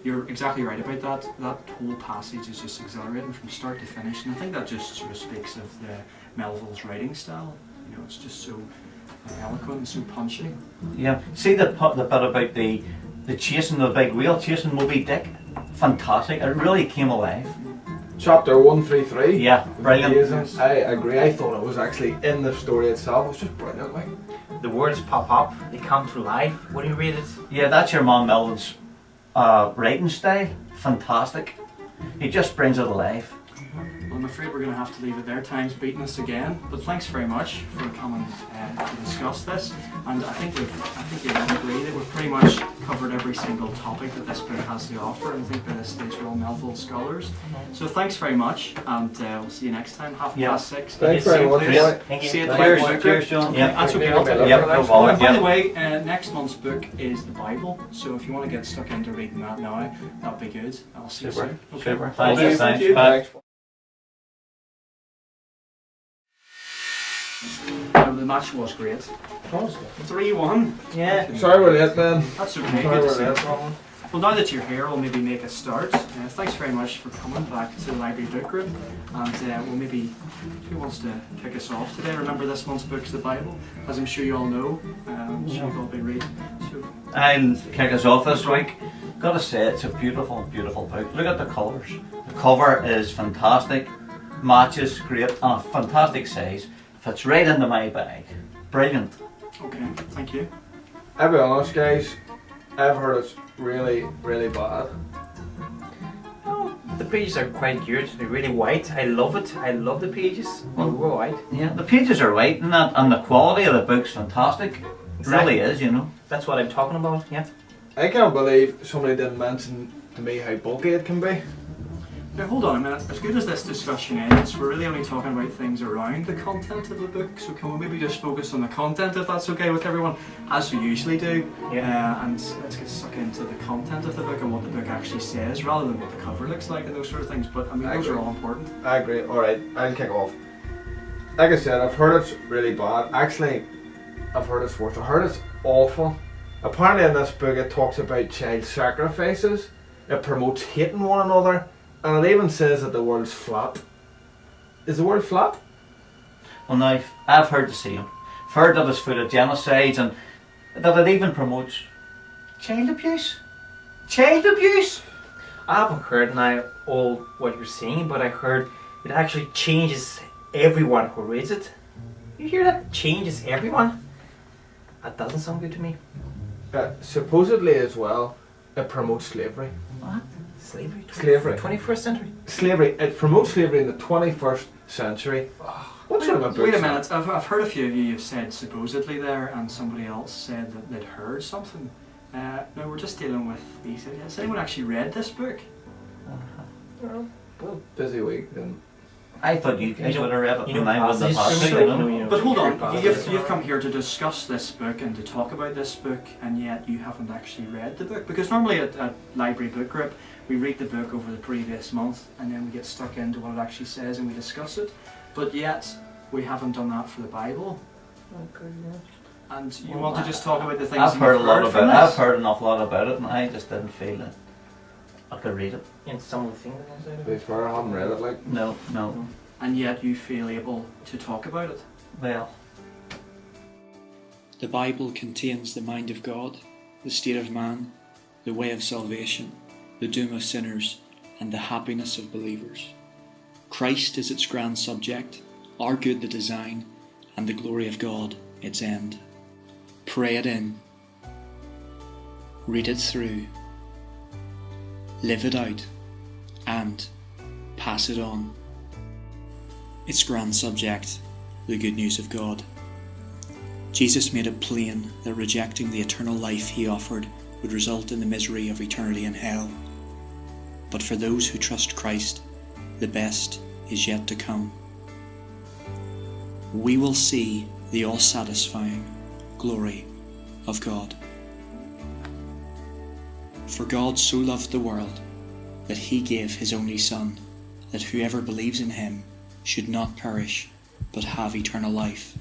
you're exactly right about that. That whole passage is just exhilarating from start to finish, and I think that just sort of speaks of the Melville's writing style. You know, it's just so eloquent and so punchy. Yeah. See the bit about the chasing the big whale, chasing Moby Dick? Fantastic. It really came alive. Chapter 133. Yeah, brilliant. Amazing. I agree. I thought it was actually in the story itself. It was just brilliant. Like, The words pop up, they come to life when you read it. Yeah, that's your man Melvin's writing style. Fantastic. He just brings it alive. Well, I'm afraid we're going to have to leave it there. Time's beating us again. But thanks very much for coming to discuss this. And I think you all agree that we've pretty much covered every single topic that this book has to offer. And I think by this stage we're all Melville scholars. So thanks very much, and we'll see you next time, 6:30. thanks very much. Thank you. See you at the Cheers, Library. cheers, John. Okay, that's okay. I'll take it. Yep, no bother. By the Yep. way, next month's book is the Bible. So if you want to get stuck into reading that now, that'll be good. I'll see you soon. Okay. Super. Thank Thanks. you. Thanks. Bye. Thanks. The match was great. 3-1. Yeah. Sorry we're late, man. That's okay. Sorry Good to we're see late. you. Well, now that you're here, we'll maybe make a start. Thanks very much for coming back to the Library Book Group. And we'll maybe, who wants to kick us off today? Remember, this month's book's the Bible, as I'm sure you all know. You've all been reading. So, I'll kick us off this week. Gotta say, it's a beautiful, beautiful book. Look at the colours. The cover is fantastic, matches great, and a fantastic size. Fits right into my bag. Brilliant. okay, thank you. I'll be honest, guys. I've heard it's really, really bad. Oh, the pages are quite good. They're really white. I love it. I love the pages. Well, we're white. Yeah, the pages are white and the quality of the book's fantastic. It really is, you know. That's what I'm talking about. Yeah. I can't believe somebody didn't mention to me how bulky it can be. Now hold on a minute, as good as this discussion is, we're really only talking about things around the content of the book, so can we maybe just focus on the content if that's okay with everyone, as we usually do, and let's get stuck into the content of the book and what the book actually says, rather than what the cover looks like and those sort of things, but I mean those are all important. I agree. Alright, I'll kick off. Like I said, I've heard it's really bad. Actually, I've heard it's worse. I heard it's awful. Apparently in this book it talks about child sacrifices, it promotes hating one another, and it even says that the world's flat. Is the world flat? Well, now, I've heard the same. I've heard that it's full of genocides and that it even promotes child abuse. Child abuse? I haven't heard now all what you're saying, but I heard it actually changes everyone who reads it. You hear that? Changes everyone? That doesn't sound good to me. Supposedly as well, it promotes slavery. What? Slavery? Slavery. 21st century? Slavery. It promotes slavery in the 21st century. What sort of a book? Wait a minute, I've heard a few of you have said supposedly there, and somebody else said that they'd heard something. No, we're just dealing with these. Has anyone actually read this book? Well, busy week then. I thought you guys would have read it, you know and I wouldn't have passages had from to, it? you know. But hold on, Passages. you've come here to discuss this book and to talk about this book, and yet you haven't actually read the book. Because normally at Library Book Group, we read the book over the previous month, and then we get stuck into what it actually says and we discuss it. But yet, we haven't done that for the Bible. And you want to just talk about the things I've that heard a you've lot heard about from it. this? I've heard an awful lot about it, and I just didn't feel that I could read it. And some of the things that I To said. be fair, I haven't read it. Like, No, no. And yet you feel able to talk about it. Well, The Bible contains the mind of God, the state of man, the way of salvation, the doom of sinners, and the happiness of believers. Christ is its grand subject, our good the design, and the glory of God its end. Pray it in. Read it through. Live it out. And pass it on. Its grand subject, the good news of God. Jesus made it plain that rejecting the eternal life he offered would result in the misery of eternity in hell. But for those who trust Christ, the best is yet to come. We will see the all-satisfying glory of God. For God so loved the world that he gave his only Son, that whoever believes in him should not perish, but have eternal life.